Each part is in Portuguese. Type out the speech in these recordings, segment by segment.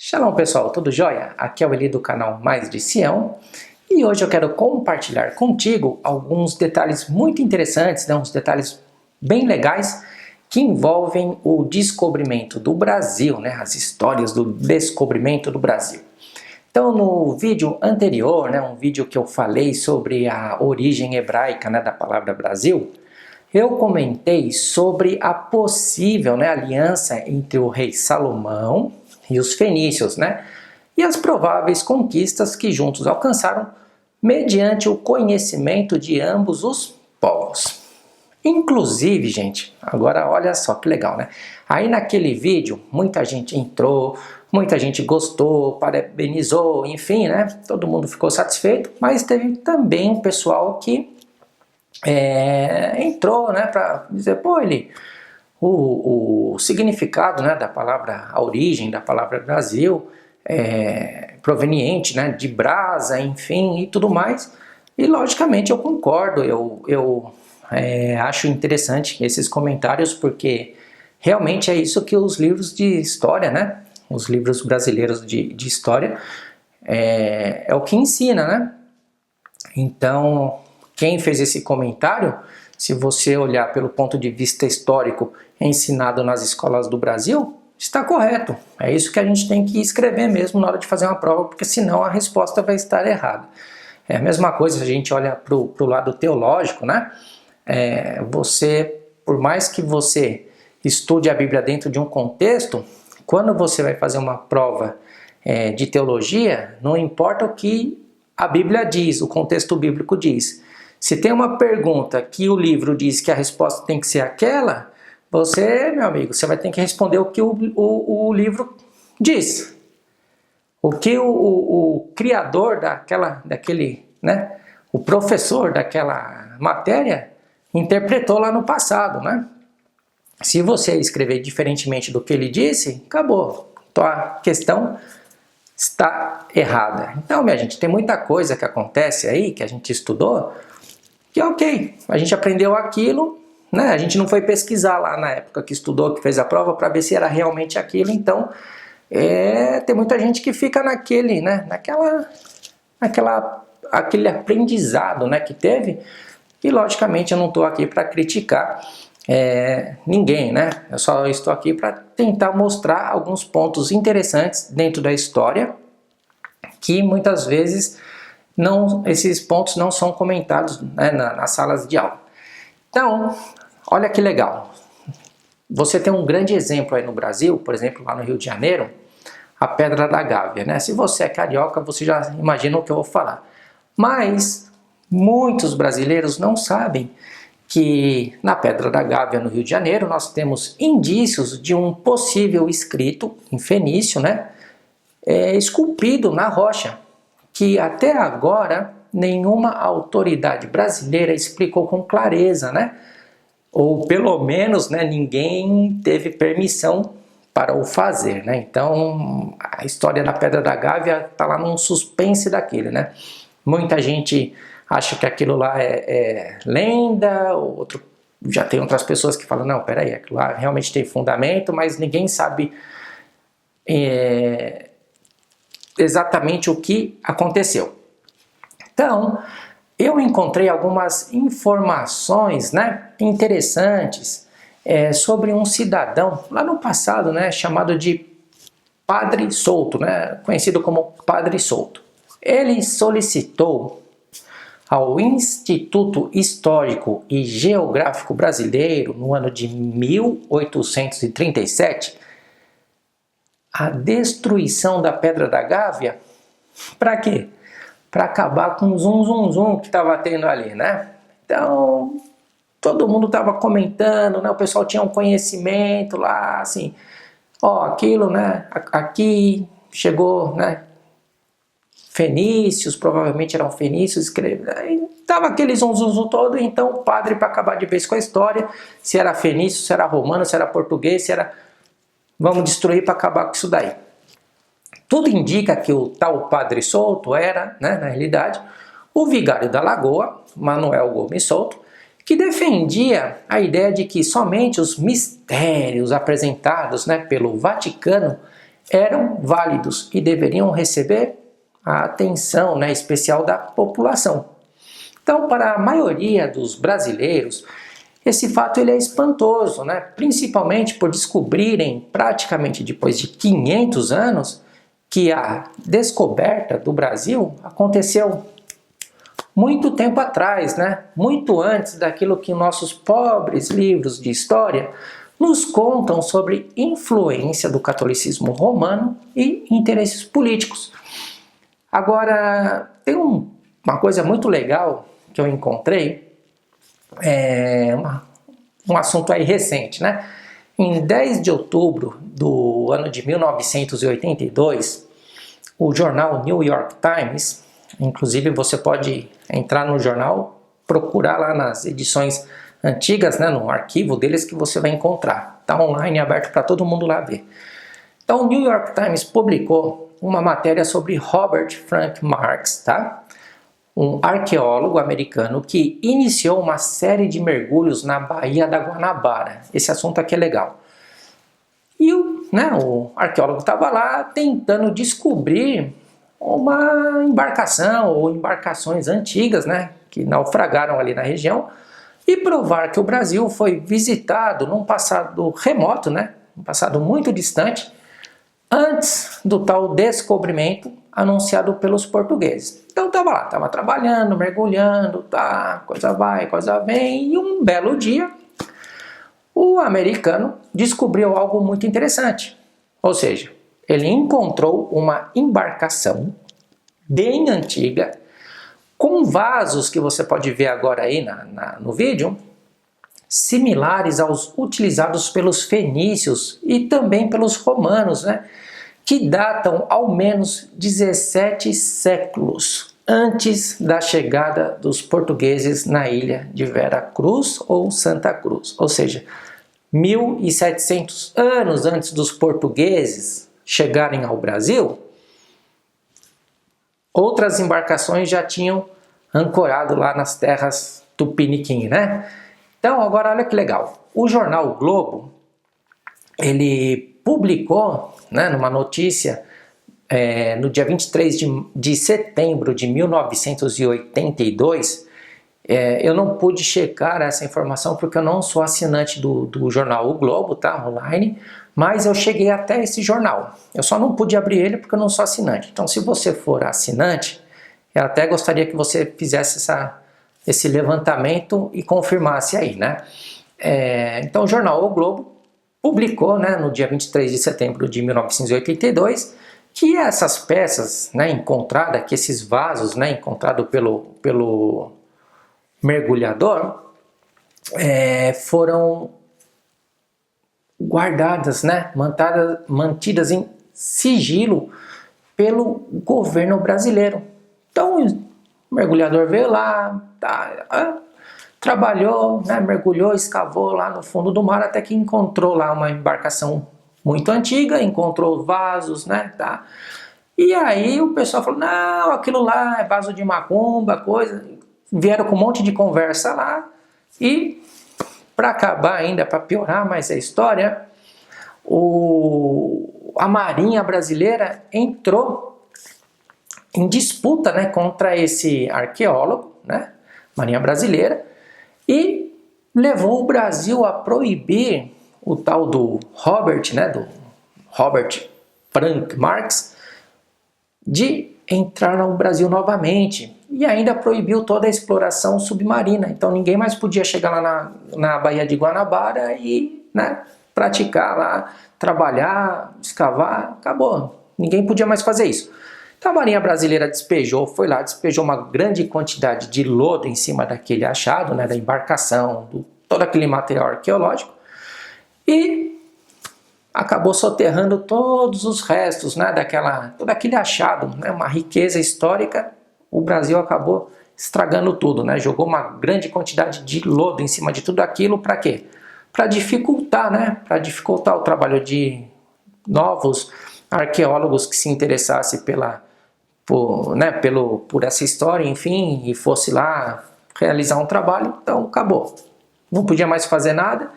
Shalom pessoal, tudo jóia? Aqui é o Eli do canal Mais de Sião e hoje eu quero compartilhar contigo alguns detalhes muito interessantes, uns detalhes bem legais que envolvem o descobrimento do Brasil, as histórias do descobrimento do Brasil. Então no vídeo anterior, um vídeo que eu falei sobre a origem hebraica da palavra Brasil, eu comentei sobre a possível aliança entre o rei Salomão e os fenícios, e as prováveis conquistas que juntos alcançaram mediante o conhecimento de ambos os povos. Inclusive, gente, agora olha só que legal, Aí naquele vídeo, muita gente entrou, muita gente gostou, parabenizou, enfim, todo mundo ficou satisfeito, mas teve também um pessoal que entrou, para dizer, pô, Eli, o significado da palavra, a origem da palavra Brasil é proveniente de brasa, enfim, e tudo mais. E logicamente eu concordo, eu acho interessante esses comentários, porque realmente é isso que os livros de história, os livros brasileiros de história, é o que ensina, Então, quem fez esse comentário, se você olhar pelo ponto de vista histórico ensinado nas escolas do Brasil, está correto. É isso que a gente tem que escrever mesmo na hora de fazer uma prova, porque senão a resposta vai estar errada. É a mesma coisa se a gente olha para o lado teológico, Você, por mais que você estude a Bíblia dentro de um contexto, quando você vai fazer uma prova de teologia, não importa o que a Bíblia diz, o contexto bíblico diz. Se tem uma pergunta que o livro diz que a resposta tem que ser aquela, você, meu amigo, você vai ter que responder o que o livro diz. O que o criador daquele, o professor daquela matéria interpretou lá no passado, Se você escrever diferentemente do que ele disse, acabou. Então a questão está errada. Então, minha gente, tem muita coisa que acontece aí, que a gente estudou, que ok, a gente aprendeu aquilo, a gente não foi pesquisar lá na época que estudou, que fez a prova, para ver se era realmente aquilo. Então, tem muita gente que fica naquele, aquele aprendizado que teve, e logicamente eu não estou aqui para criticar ninguém, eu só estou aqui para tentar mostrar alguns pontos interessantes dentro da história, que muitas vezes esses pontos não são comentados nas salas de aula. Então, olha que legal. Você tem um grande exemplo aí no Brasil, por exemplo, lá no Rio de Janeiro, a Pedra da Gávea, Se você é carioca, você já imagina o que eu vou falar. Mas muitos brasileiros não sabem que na Pedra da Gávea, no Rio de Janeiro, nós temos indícios de um possível escrito em fenício, esculpido na rocha, que até agora nenhuma autoridade brasileira explicou com clareza, ou pelo menos ninguém teve permissão para o fazer, Então a história da Pedra da Gávea está lá num suspense daquele, Muita gente acha que aquilo lá é lenda, já tem outras pessoas que falam, não, peraí, aquilo lá realmente tem fundamento, mas ninguém sabe exatamente o que aconteceu. Então, eu encontrei algumas informações interessantes sobre um cidadão lá no passado, chamado de Padre Souto, conhecido como Padre Souto. Ele solicitou ao Instituto Histórico e Geográfico Brasileiro, no ano de 1837, a destruição da Pedra da Gávea. Para quê? Para acabar com o zum que estava tendo ali, Então, todo mundo estava comentando, o pessoal tinha um conhecimento lá, assim, aquilo, aqui chegou, fenícios, provavelmente eram fenícios, estava aquele zum todo. Então o padre, para acabar de vez com a história, se era fenício, se era romano, se era português, se era... Vamos destruir para acabar com isso daí. Tudo indica que o tal Padre Souto era, na realidade, o vigário da Lagoa, Manuel Gomes Souto, que defendia a ideia de que somente os mistérios apresentados pelo Vaticano eram válidos e deveriam receber a atenção, né, especial da população. Então, para a maioria dos brasileiros, esse fato ele é espantoso, né? Principalmente por descobrirem, praticamente depois de 500 anos, que a descoberta do Brasil aconteceu muito tempo atrás, né? Muito antes daquilo que nossos pobres livros de história nos contam sobre influência do catolicismo romano e interesses políticos. Agora, tem uma coisa muito legal que eu encontrei, um assunto aí recente, né? Em 10 de outubro do ano de 1982, o jornal New York Times, inclusive você pode entrar no jornal, procurar lá nas edições antigas, né, no arquivo deles que você vai encontrar. Está online, aberto para todo mundo lá ver. Então o New York Times publicou uma matéria sobre Robert Frank Marks, tá? Um arqueólogo americano que iniciou uma série de mergulhos na Baía da Guanabara. Esse assunto aqui é legal. E o arqueólogo estava lá tentando descobrir uma embarcação ou embarcações antigas, né, que naufragaram ali na região, e provar que o Brasil foi visitado num passado remoto, né, um passado muito distante, antes do tal descobrimento anunciado pelos portugueses. Então estava lá, estava trabalhando, mergulhando, tá, coisa vai, coisa vem, e um belo dia o americano descobriu algo muito interessante. Ou seja, ele encontrou uma embarcação bem antiga, com vasos que você pode ver agora aí no vídeo, similares aos utilizados pelos fenícios e também pelos romanos, né? Que datam ao menos 17 séculos antes da chegada dos portugueses na ilha de Vera Cruz ou Santa Cruz. Ou seja, 1.700 anos antes dos portugueses chegarem ao Brasil, outras embarcações já tinham ancorado lá nas terras tupiniquim, né? Então, agora olha que legal. O jornal o Globo, ele publicou, né, numa notícia no dia 23 de setembro de 1982, eu não pude checar essa informação porque eu não sou assinante do jornal O Globo, tá, online, mas eu cheguei até esse jornal. Eu só não pude abrir ele porque eu não sou assinante. Então, se você for assinante, eu até gostaria que você fizesse esse levantamento e confirmasse aí, né? Então, o jornal O Globo publicou, né, no dia 23 de setembro de 1982, que essas peças, né, encontradas, que esses vasos, né, encontrados pelo mergulhador, foram guardadas, né, mantidas em sigilo pelo governo brasileiro. Então, o mergulhador veio lá, trabalhou, né, mergulhou, escavou lá no fundo do mar até que encontrou lá uma embarcação muito antiga, encontrou vasos, né, tá? E aí o pessoal falou, não, aquilo lá é vaso de macumba, coisa. Vieram com um monte de conversa lá e, para acabar ainda, para piorar mais a história, a Marinha Brasileira entrou em disputa, né, contra esse arqueólogo, né, Marinha Brasileira, e levou o Brasil a proibir o tal do Robert, né, do Robert Frank Marks, de entrar no Brasil novamente, e ainda proibiu toda a exploração submarina. Então ninguém mais podia chegar lá na Baía de Guanabara e, né, praticar lá, trabalhar, escavar, acabou. Ninguém podia mais fazer isso. Então a Marinha Brasileira despejou uma grande quantidade de lodo em cima daquele achado, né, da embarcação, todo aquele material arqueológico, e acabou soterrando todos os restos, né, todo aquele achado, né, uma riqueza histórica. O Brasil acabou estragando tudo, né, jogou uma grande quantidade de lodo em cima de tudo aquilo. Para quê? Para dificultar, né, o trabalho de novos arqueólogos que se interessassem por essa história, enfim, e fosse lá realizar um trabalho. Então acabou, não podia mais fazer nada,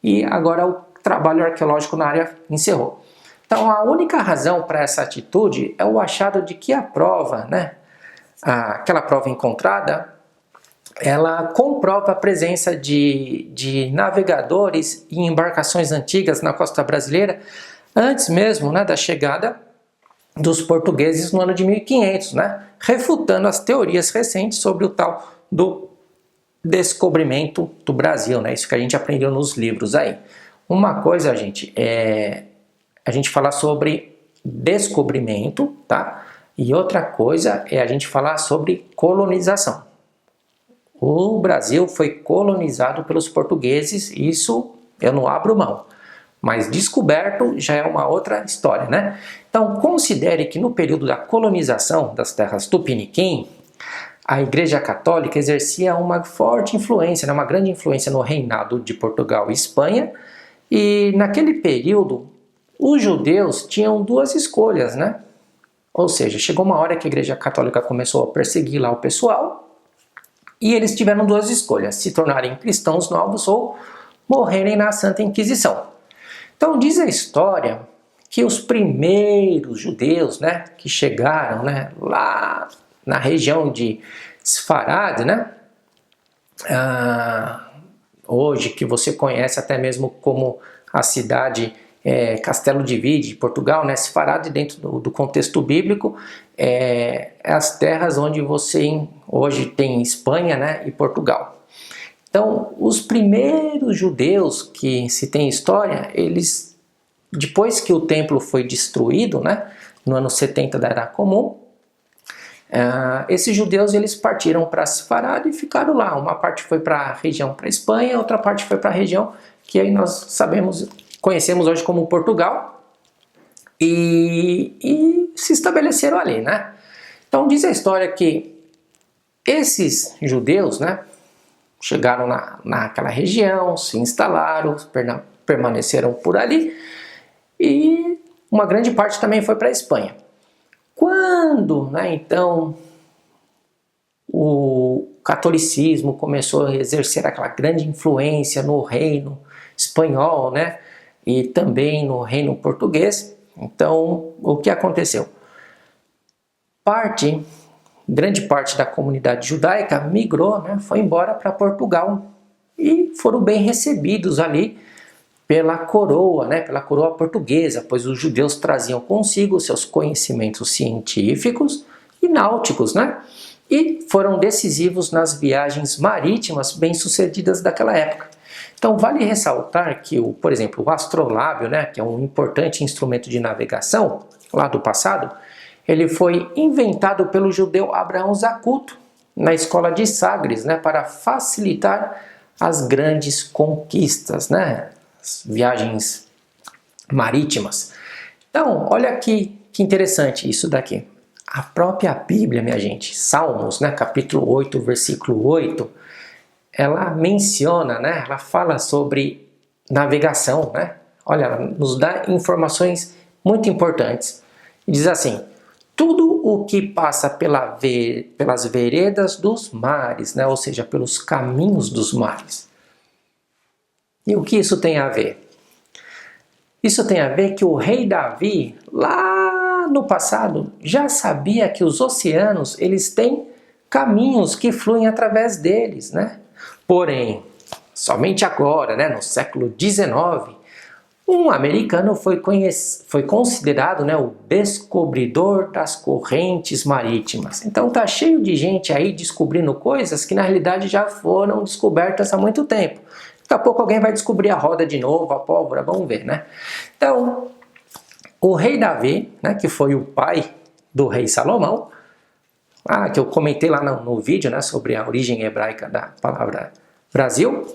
e agora o trabalho arqueológico na área encerrou. Então, a única razão para essa atitude é o achado de que a prova, né, aquela prova encontrada, ela comprova a presença de navegadores e embarcações antigas na costa brasileira, antes mesmo, né, da chegada dos portugueses no ano de 1500, né, refutando as teorias recentes sobre o tal do descobrimento do Brasil, né, isso que a gente aprendeu nos livros aí. Uma coisa, gente, é a gente falar sobre descobrimento, tá? E outra coisa é a gente falar sobre colonização. O Brasil foi colonizado pelos portugueses, isso eu não abro mão. Mas descoberto já é uma outra história, né? Então, considere que no período da colonização das terras Tupiniquim, a Igreja Católica exercia uma forte influência, né? Uma grande influência no reinado de Portugal e Espanha, e naquele período os judeus tinham duas escolhas, né? Ou seja, chegou uma hora que a Igreja Católica começou a perseguir lá o pessoal e eles tiveram duas escolhas, se tornarem cristãos novos ou morrerem na Santa Inquisição. Então diz a história que os primeiros judeus, né, que chegaram, né, lá na região de Sfarad, né, hoje que você conhece até mesmo como a cidade Castelo de Vide, de Portugal, né? Sfarad, dentro do contexto bíblico, as terras onde você hoje tem Espanha, né? E Portugal. Então, os primeiros judeus que se tem história, eles, depois que o templo foi destruído, né? No ano 70 da Era Comum, esses judeus eles partiram para Sfarad e ficaram lá. Uma parte foi para a região, para a Espanha, outra parte foi para a região que aí nós conhecemos hoje como Portugal, e se estabeleceram ali, né? Então diz a história que esses judeus, né, chegaram naquela região, se instalaram, permaneceram por ali, e uma grande parte também foi para a Espanha. Quando, né, então, o catolicismo começou a exercer aquela grande influência no reino espanhol, né, e também no reino português, então o que aconteceu? Grande parte da comunidade judaica migrou, né, foi embora para Portugal e foram bem recebidos ali pela coroa, né, pela coroa portuguesa, pois os judeus traziam consigo seus conhecimentos científicos e náuticos, né, e foram decisivos nas viagens marítimas bem-sucedidas daquela época. Então vale ressaltar que, por exemplo, o astrolábio, né, que é um importante instrumento de navegação lá do passado, ele foi inventado pelo judeu Abraão Zacuto na escola de Sagres, né, para facilitar as grandes conquistas, né, as viagens marítimas. Então, olha aqui que interessante isso daqui. A própria Bíblia, minha gente, Salmos, né, capítulo 8, versículo 8, ela menciona, né, ela fala sobre navegação, né? Olha, ela nos dá informações muito importantes. E diz assim: tudo o que passa pelas veredas dos mares, né? Ou seja, pelos caminhos dos mares. E o que isso tem a ver? Isso tem a ver que o rei Davi, lá no passado, já sabia que os oceanos, eles têm caminhos que fluem através deles, né? Porém, somente agora, né, no século XIX, um americano foi considerado, né, o descobridor das correntes marítimas. Então tá cheio de gente aí descobrindo coisas que na realidade já foram descobertas há muito tempo. Daqui a pouco alguém vai descobrir a roda de novo, a pólvora, vamos ver, né? Então, o rei Davi, né, que foi o pai do rei Salomão, que eu comentei lá no vídeo, né, sobre a origem hebraica da palavra Brasil,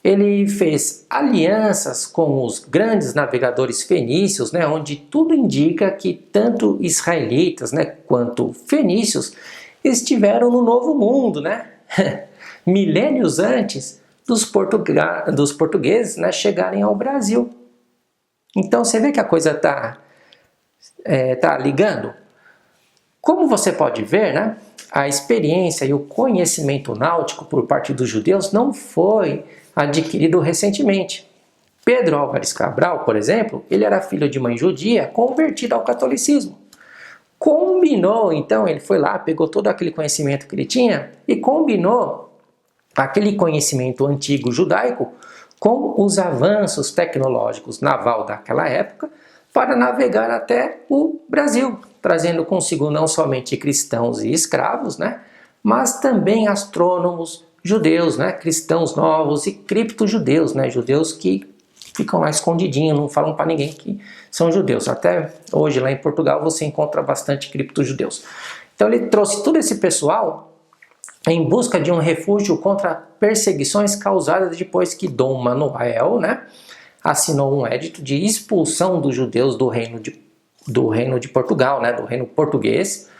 ele fez alianças com os grandes navegadores fenícios, né, onde tudo indica que tanto israelitas, né, quanto fenícios estiveram no Novo Mundo, né, milênios antes dos portugueses, né, chegarem ao Brasil. Então você vê que a coisa tá ligando. Como você pode ver, né, a experiência e o conhecimento náutico por parte dos judeus não foi adquirido recentemente. Pedro Álvares Cabral, por exemplo, ele era filho de mãe judia convertido ao catolicismo. Combinou, então, ele foi lá, pegou todo aquele conhecimento que ele tinha e combinou aquele conhecimento antigo judaico com os avanços tecnológicos naval daquela época para navegar até o Brasil, trazendo consigo não somente cristãos e escravos, né, mas também astrônomos judeus, né, cristãos novos e cripto-judeus, né, judeus que ficam lá escondidinhos, não falam para ninguém que são judeus. Até hoje lá em Portugal você encontra bastante cripto-judeus. Então ele trouxe todo esse pessoal em busca de um refúgio contra perseguições causadas depois que Dom Manuel, né, assinou um edito de expulsão dos judeus do reino de Portugal, né, do reino português,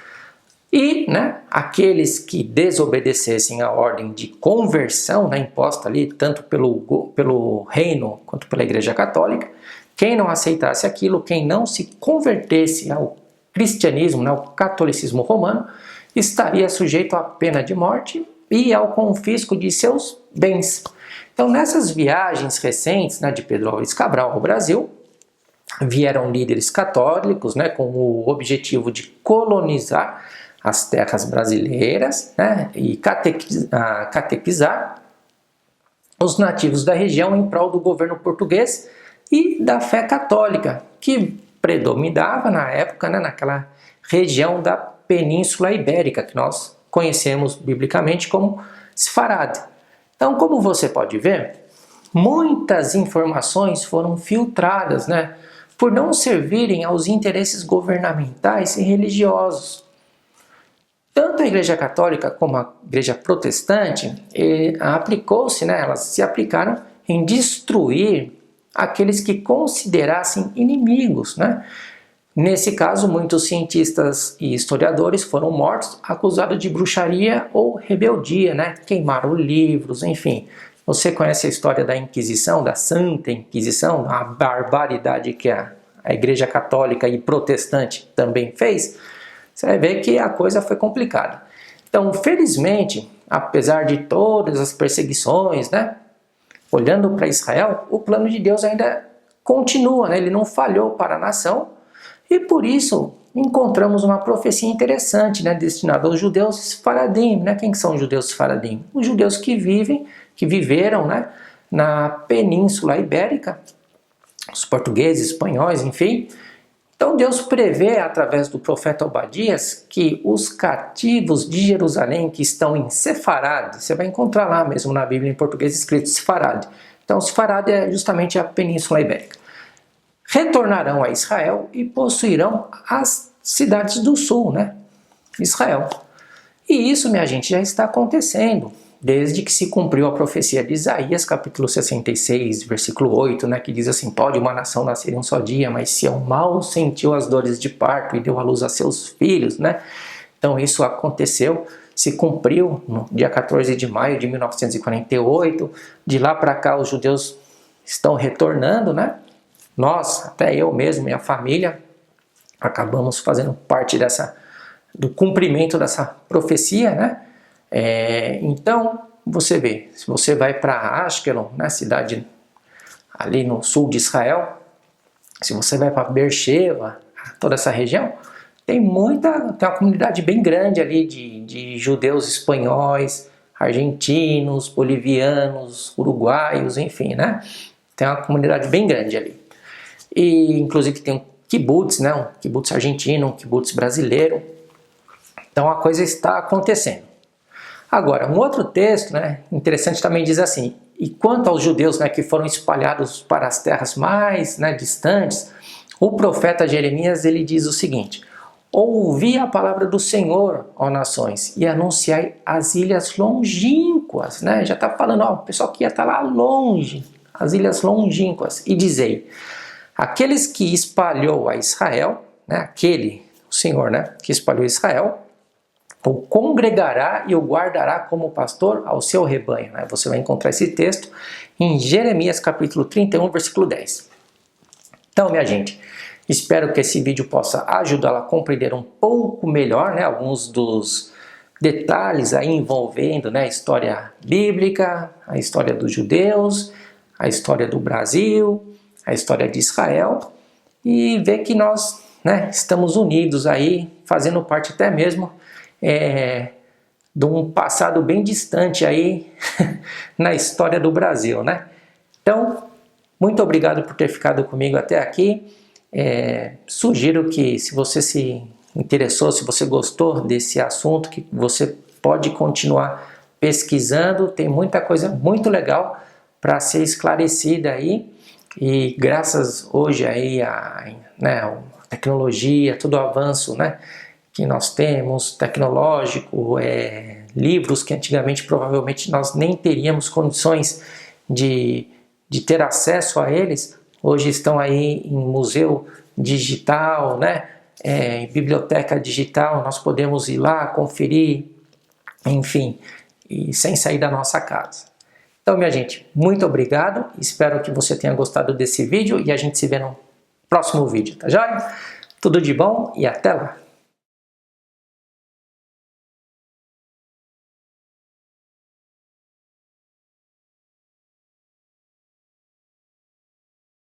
e, né, aqueles que desobedecessem a ordem de conversão, né, imposta ali tanto pelo reino quanto pela Igreja Católica, quem não aceitasse aquilo, quem não se convertesse ao cristianismo, né, ao catolicismo romano, estaria sujeito à pena de morte e ao confisco de seus bens. Então, nessas viagens recentes, né, de Pedro Álvares Cabral ao Brasil, vieram líderes católicos, né, com o objetivo de colonizar as terras brasileiras, né, e catequizar os nativos da região em prol do governo português e da fé católica, que predominava na época, né, naquela região da Península Ibérica, que nós conhecemos biblicamente como Sfarad. Então, como você pode ver, muitas informações foram filtradas, né, por não servirem aos interesses governamentais e religiosos. Tanto a Igreja Católica como a Igreja Protestante aplicou-se, né, elas se aplicaram em destruir aqueles que considerassem inimigos, né? Nesse caso, muitos cientistas e historiadores foram mortos acusados de bruxaria ou rebeldia, né? Queimaram livros, enfim. Você conhece a história da Inquisição, da Santa Inquisição, a barbaridade que a Igreja Católica e Protestante também fez? Você vai ver que a coisa foi complicada. Então, felizmente, apesar de todas as perseguições, né, olhando para Israel, o plano de Deus ainda continua, né, ele não falhou para a nação, e por isso encontramos uma profecia interessante, né, destinada aos judeus sefaradim, né? Quem são os judeus sefaradim? Os judeus que viveram, né, na Península Ibérica, os portugueses, espanhóis, enfim. Então Deus prevê, através do profeta Obadias, que os cativos de Jerusalém que estão em Sefarad, você vai encontrar lá mesmo na Bíblia em português escrito Sefarad. Então Sefarad é justamente a Península Ibérica. Retornarão a Israel e possuirão as cidades do sul, né? Israel. E isso, minha gente, já está acontecendo, desde que se cumpriu a profecia de Isaías, capítulo 66, versículo 8, né, que diz assim: pode uma nação nascer em um só dia, mas Sião mal sentiu as dores de parto e deu à luz a seus filhos, né? Então isso aconteceu, se cumpriu no dia 14 de maio de 1948, de lá para cá os judeus estão retornando, né? Nós, até eu mesmo e a família, acabamos fazendo parte do cumprimento dessa profecia, né? Então, você vê, se você vai para Ashkelon, né, cidade ali no sul de Israel, se você vai para Beersheba, toda essa região, tem uma comunidade bem grande ali de judeus espanhóis, argentinos, bolivianos, uruguaios, enfim, né? Tem uma comunidade bem grande ali. E inclusive tem um kibbutz, né, um kibbutz argentino, um kibbutz brasileiro. Então a coisa está acontecendo. Agora, um outro texto, né, interessante também diz assim: e quanto aos judeus, né, que foram espalhados para as terras mais, né, distantes, o profeta Jeremias ele diz o seguinte: ouvi a palavra do Senhor, ó nações, e anunciai as ilhas longínquas, né? Já está falando, ó, o pessoal que ia estar lá longe, as ilhas longínquas, e dizei: aqueles que espalhou a Israel, né, o Senhor, né, que espalhou Israel, o congregará e o guardará como pastor ao seu rebanho. Né? Você vai encontrar esse texto em Jeremias capítulo 31, versículo 10. Então, minha gente, espero que esse vídeo possa ajudá-la a compreender um pouco melhor, né, alguns dos detalhes aí envolvendo, né, a história bíblica, a história dos judeus, a história do Brasil, a história de Israel, e ver que nós, né, estamos unidos aí, fazendo parte até mesmo de um passado bem distante aí na história do Brasil, né? Então, muito obrigado por ter ficado comigo até aqui. Sugiro que, se você se interessou, se você gostou desse assunto, que você pode continuar pesquisando, tem muita coisa muito legal para ser esclarecida aí, e graças hoje aí a tecnologia, todo o avanço, né, que nós temos, tecnológico, livros que antigamente provavelmente nós nem teríamos condições de ter acesso a eles, hoje estão aí em museu digital, né, em biblioteca digital, nós podemos ir lá, conferir, enfim, e sem sair da nossa casa. Então, minha gente, muito obrigado, espero que você tenha gostado desse vídeo e a gente se vê no próximo vídeo, tá joia? Tudo de bom e até lá!